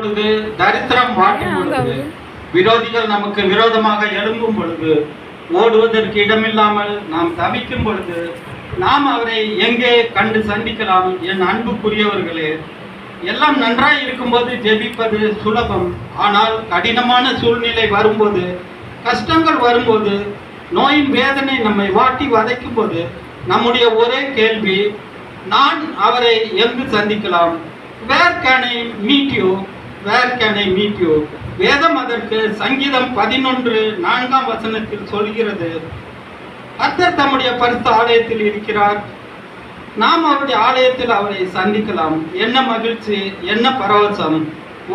பொழுது, தரித்திரம் வாட்டும் பொழுது, விரோதிகள் நமக்கு விரோதமாக எழும்பும் பொழுது, ஓடுவதற்கு இடமில்லாமல் நாம் தவிக்கும் பொழுது, நாம் அவரை எங்கே கண்டு சந்திக்கலாம்? என் அன்புக்குரியவர்களே, எல்லாம் நன்றாய் இருக்கும்போது ஜெபிப்பது சுலபம். ஆனால் கடினமான சூழ்நிலை வரும்போது, கஷ்டங்கள் வரும்போது, நோயின் வேதனை நம்மை வாட்டி வதைக்கும் போது, நம்முடைய ஒரே கேள்வி, நான் அவரை எங்கு சந்திக்கலாம்? Where can I meet you? Where can I meet you? வேதம் அதற்கு சங்கீதம் 11:4 சொல்கிறது. கர்த்தர் தம்முடைய பரிசுத்த ஆலயத்தில் இருக்கிறார். நாம் அவருடைய ஆலயத்தில் அவரை சந்திக்கலாம். என்ன மகிழ்ச்சி, என்ன பரவசம்!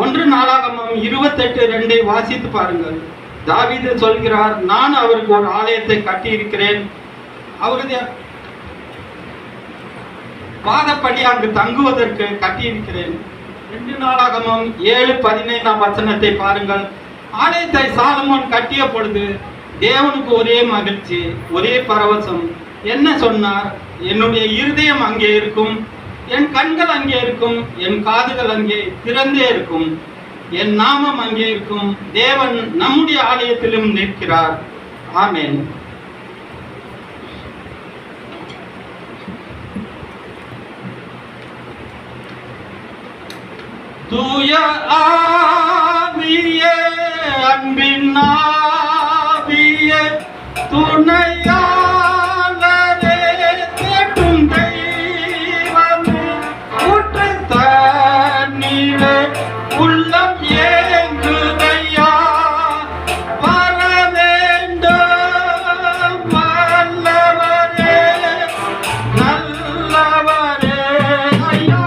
1 நாளாகமம் 28:2 வாசித்து பாருங்கள். தாவீது சொல்கிறார், நான் அவருக்கு ஒரு ஆலயத்தை கட்டி இருக்கிறேன், அவருடைய பாதப்படி அங்கு தங்குவதற்கு கட்டியிருக்கிறேன். 2 நாளாகமம் 7:15 பாருங்கள். ஆலயத்தை சாலமோன் கட்டிய பொழுது தேவனுக்கு ஒரே மகிழ்ச்சி, ஒரே பரவசம். என்ன சொன்னார்? என்னுடைய இருதயம் அங்கே இருக்கும், என் கண்கள் அங்கே இருக்கும், என் காதுகள் அங்கே திறந்தே இருக்கும், என் நாமம் அங்கே இருக்கும். தேவன் நம்முடைய ஆலயத்திலும் நிற்கிறார். ஆமென். தூய ஆவியே, அன்பின் ஆவியே, துணையாளரே, தேடும் தெய்வமே, ஊற்று தண்ணீரே, உள்ளம் ஏங்குதையா, வர வேண்டும் வல்லவரே, நல்லவரே, ஐயா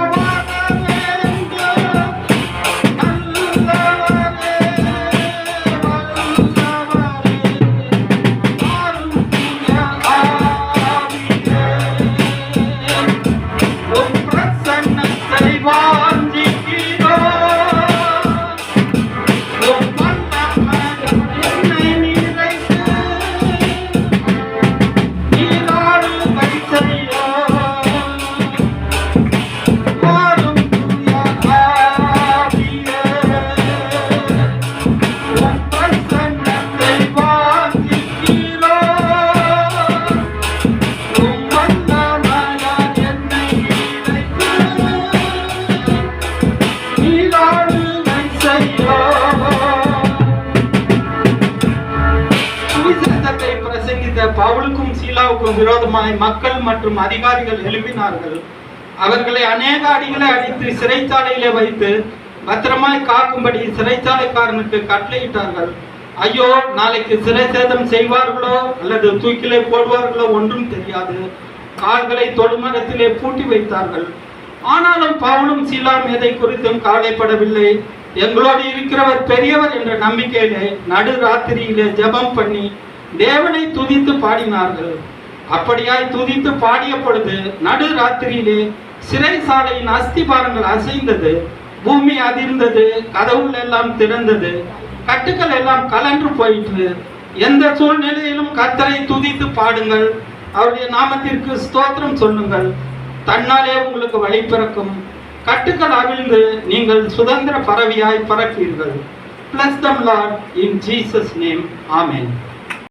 பவுலுக்கும் சீலாவுக்கும் விரோதமாய் மக்கள் மற்றும் அதிகாரிகள் எழுப்பினார்கள். அவர்களை அநேக அடிகளை அடித்து சிறைச்சாலையிலே வைத்து பத்திரமாய் காக்கும்படி சிறைச்சாலைக்காரனுக்கு கட்டளையிட்டார்கள். ஐயோ, நாளைக்கு சிறை சேதம் செய்வார்களோ அல்லது தூக்கிலே போடுவார்களோ ஒன்றும் தெரியாது. கால்களை தொழுமரத்திலே பூட்டி வைத்தார்கள். ஆனாலும் பவுலும் சீலாம் எதை குறித்தும் கவலைப்படவில்லை. எங்களோடு இருக்கிறவர் பெரியவர் என்ற நம்பிக்கையிலே நடு ராத்திரியிலே ஜெபம் பண்ணி தேவனை துதித்து பாடினார்கள். அப்படியாய் துதித்து பாடிய பொழுது நடு ராத்திரியிலே சிறைசாலையின் அஸ்திபாரங்கள் அசைந்தது, பூமி அதிர்ந்தது, கதவுகள் எல்லாம் திறந்தது, கட்டுக்கள் எல்லாம் கலன்று போயிற்று. எந்த சூழ்நிலையிலும் கர்த்தரை துதித்து பாடுங்கள், அவருடைய நாமத்திற்கு ஸ்தோத்திரம் சொல்லுங்கள். தன்னாலே உங்களுக்கு வழி பிறக்கும். கட்டுக்கள் அவிழ்ந்து நீங்கள் சுதந்திர பறவையாய் பறப்பீர்கள். Bless them, Lord, in Jesus' name. Amen.